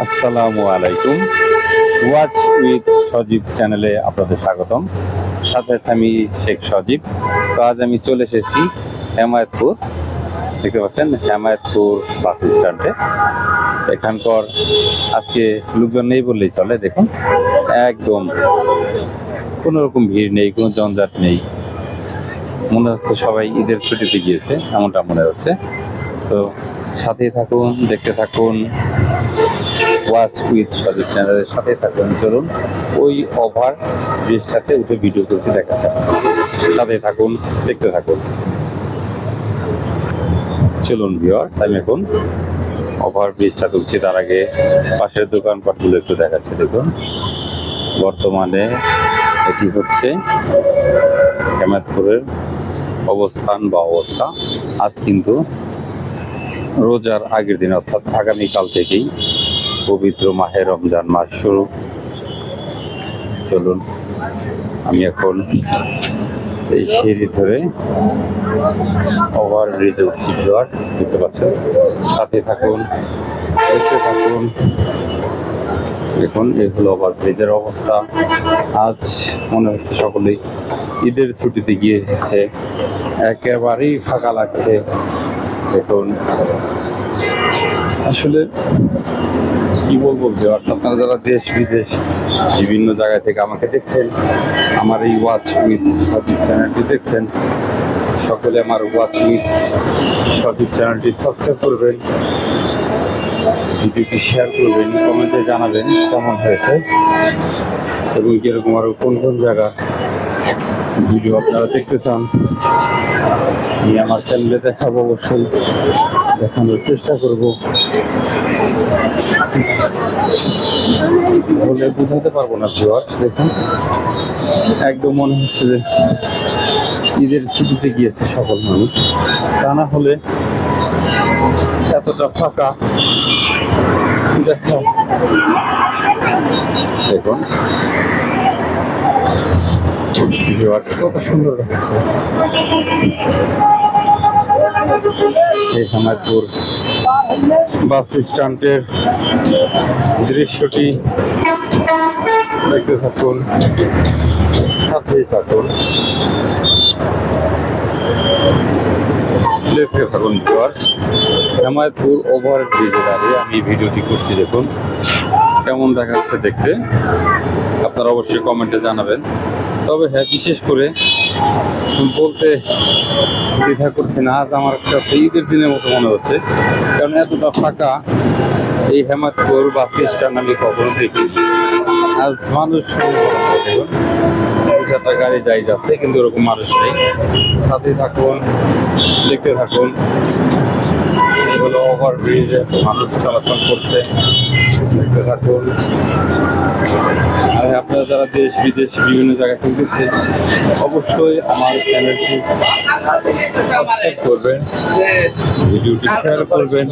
আসসালামু আলাইকুম। Watch with সজীব চ্যানেলে আপনাদের স্বাগতম। সাথে আছে আমি শেখ সজীব। তো আজ আমি চলে এসেছি হেমায়েতপুর। দেখতে পাচ্ছেন হেমায়েতপুর বাস স্ট্যান্ডে। এখানকার আজকে লোকজন নেই বললেই চলে। দেখুন একদম কোনো রকম ভিড় নেই, কোনো জঞ্জাট নেই। মনে হচ্ছে সবাই ঈদের ছুটিতে গিয়েছে, এমনটা মনে হচ্ছে। তো সাথেই থাকুন, দেখতে থাকুন। ওয়াচ উইথ সজীব চ্যানেলের সাথে থাকুন। চলুন ওই ওভার ব্রিজটাতে উঠে ভিডিও করছি, দেখাচ্ছে। সাথে থাকুন, দেখতে থাকুন। চলুন ভিউয়ার্স, আমি এখন ওভার ব্রিজটা তুলছি। তার আগে পাশের দোকানপাটগুলো একটু দেখাচ্ছে। দেখুন বর্তমানে এটি হচ্ছে হেমায়েতপুরের অবস্থান বা অবস্থা। আজ কিন্তু রোজার আগের দিন, অর্থাৎ আগামীকাল থেকেই পবিত্র মাহে রমজান মাস শুরু। চলুন আমি এখন এই সিঁড়ি ধরে ওভার ব্রিজে উঠছি। ভিউয়ার্স দেখতে পাচ্ছেন, সাথে থাকুন, দেখতে থাকুন। দেখুন এই হলো ওভার ব্রিজের অবস্থা। আজ মনে হচ্ছে সকলেই ঈদের ছুটিতে গিয়ে এসেছে, একেবারেই ফাঁকা লাগছে। দেখুন আসলে কি বলবো ভিউয়ার্স, আপনারা যারা দেশ বিদেশ বিভিন্ন জায়গা থেকে আমাকে দেখছেন, আমার এই ওয়াচ উইথ সজীব চ্যানেলটি দেখছেন, সকলে আমার ওয়াচ উইথ সজীব চ্যানেলটি সাবস্ক্রাইব করবেন, ভিডিওটি শেয়ার করবেন, কমেন্টে জানাবেন কেমন হয়েছে এবং কীরকম আরও কোন কোন জায়গা ভিডিও আপনারা দেখতে চান আমি আমার চ্যানেলে দেখাবো। অবশ্যই দেখানোর চেষ্টা করব। বলে বোঝাতে পারবো না ভিউয়ার্স। দেখুন একদম মনে হচ্ছে যে ঈদের ছুটিতে গিয়েছে সকল মানুষ, তা না হলে এতটা ফাঁকা দেখা। দেখুন ভিউয়ার্স কত সুন্দর দেখাচ্ছে এই হেমায়েতপুর বাস স্ট্যান্ডের দৃশ্যটি। দেখতে থাকুন, সাথেই থাকুন, দেখতে থাকুন ভিউয়ার্স। হেমায়েতপুর ওভার ব্রিজে দাঁড়িয়ে আমি ভিডিওটি করছি। দেখুন কেমন দেখাচ্ছে দেখতে, আপনারা অবশ্যই কমেন্টে জানাবেন। তবে হ্যাঁ, বিশেষ করে বলতে দ্বিধা করছি না, আজ আমার কাছে ঈদের দিনের মতো মনে হচ্ছে, কারণ এতটা ফাঁকা এই হেমায়েতপুর বাস স্ট্যান্ড আমি কখনো দেখি। আজ মানুষ দেখুন দু চারটা গাড়ি যাই যাচ্ছে, কিন্তু ওরকম মানুষ নেই। সাথে থাকুন, দেখতে থাকুন। এই হলো ওভার ব্রিজে মানুষ চলাচল করছে, দেখতে থাকুন। আর আপনারা যারা দেশ বিদেশ বিভিন্ন জায়গা থেকে দেখছেন, অবশ্যই আমার চ্যানেলটি সাবস্ক্রাইব করবেন, ভিডিওটি শেয়ার করবেন।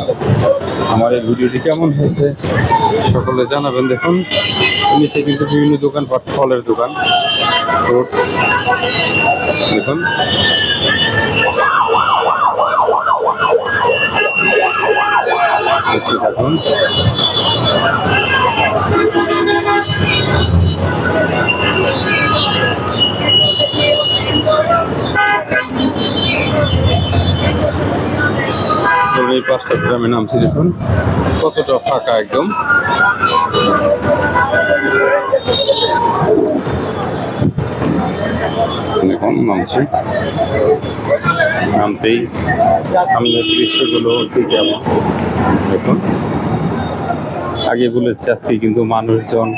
আমার এই ভিডিওটি কেমন হয়েছে সকলে জানাবেন। দেখুন নিচে কিন্তু বিভিন্ন দোকানপাট, ফলের দোকান, ফ্রুট। দেখুন দেখতে থাকুন। এই পাঁচটা গ্রামে নামছি, দেখুন কতটা ফাঁকা একদম। দেখুন নামছি, নামতেই সামনের দৃশ্যগুলো ঠিক এমন। দেখুন আগে বলেছি আজকে কিন্তু মানুষজন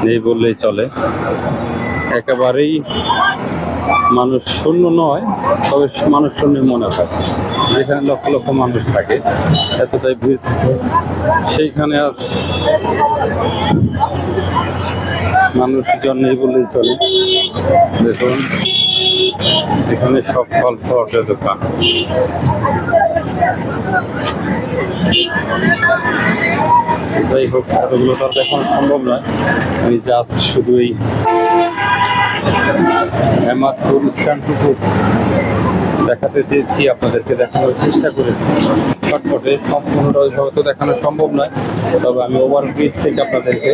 নেই বললেই চলে, একেবারেই মানুষ শূন্য নয়, তবে মানুষ শূন্য মনে হয়। যেখানে লক্ষ লক্ষ মানুষ থাকে, এতটাই ভিড় থাকে, সেইখানে আজ মানুষজন নেই বললেই চলে। দেখুন এখানে সব ফল ফলের দোকান। যাই হোক, এতগুলো তো আর দেখানো সম্ভব নয়, আমি জাস্ট শুধু এই হেমায়েতপুর স্ট্যান্ডটুকু দেখাতে চেয়েছি, আপনাদেরকে দেখানোর চেষ্টা করেছি। ছটফটে, সম্পূর্ণটা ওইভাবে তো দেখানো সম্ভব নয়, তবে আমি ওভারব্রিজ থেকে আপনাদেরকে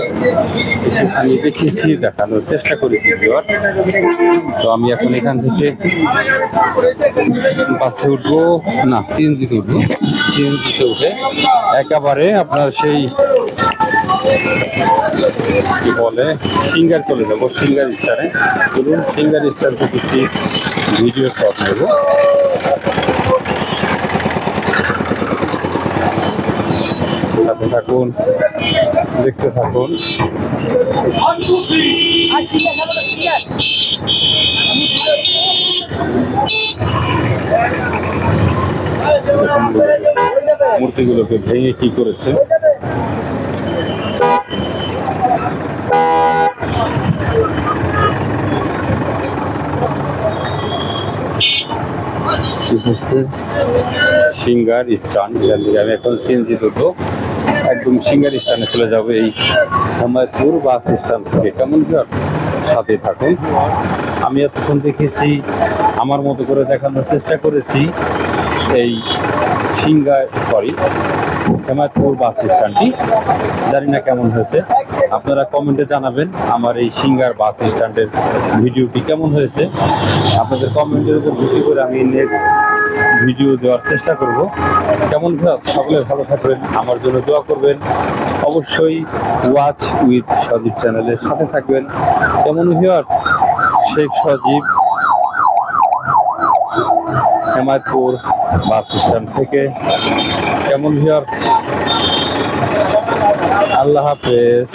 একটুখানি দেখিয়েছি, দেখানোর চেষ্টা করেছি ভিউয়ার্স। তো আমি এখন এখান থেকে বাসে উঠবো, না সিএনজিতে উঠবো। সিএনজিতে উঠে একেবারে আপনার সেই কি বলে সিঙ্গার চলে যাবো, সিঙ্গার স্টারে। চলুন সিঙ্গার স্টার থেকে একটি ভিডিও শট নেব। সাথে থাকুন, দেখতে থাকুন। মূর্তিগুলোকে ভেঙে কি করেছে। সিঙ্গার স্টান, এখান থেকে আমি এখন সিএনজি দুটো একদম সিঙ্গার স্টানে চলে যাবো এই হেমায়তপুর বাস স্ট্যান্ড থেকে। কেমন কি সাথে থাকুন। আমি এতক্ষণ দেখেছি, আমার মতো করে দেখানোর চেষ্টা করেছি এই হেমায়তপুর বাস স্ট্যান্ডটি। জানি না কেমন হয়েছে, আপনারা কমেন্টে জানাবেন আমার এই সিঙ্গার বাস স্ট্যান্ডের ভিডিওটি কেমন হয়েছে। আপনাদের কমেন্টের উপর ভিত্তি করে আমি নেক্সট ভিডিও দেওয়ার চেষ্টা করব। কেমন ভিউয়ার্স, সকলে ভালো থাকবেন, আমার জন্য দোয়া করবেন। অবশ্যই ওয়াচ উইথ সজীব চ্যানেলের সাথে থাকবেন। কেমন ভিউয়ার্স, শেখ সজীব, হেমায়তপুর বাস স্ট্যান্ড থেকে। কেমন ভিউয়ার্স, আল্লাহ হাফেজ।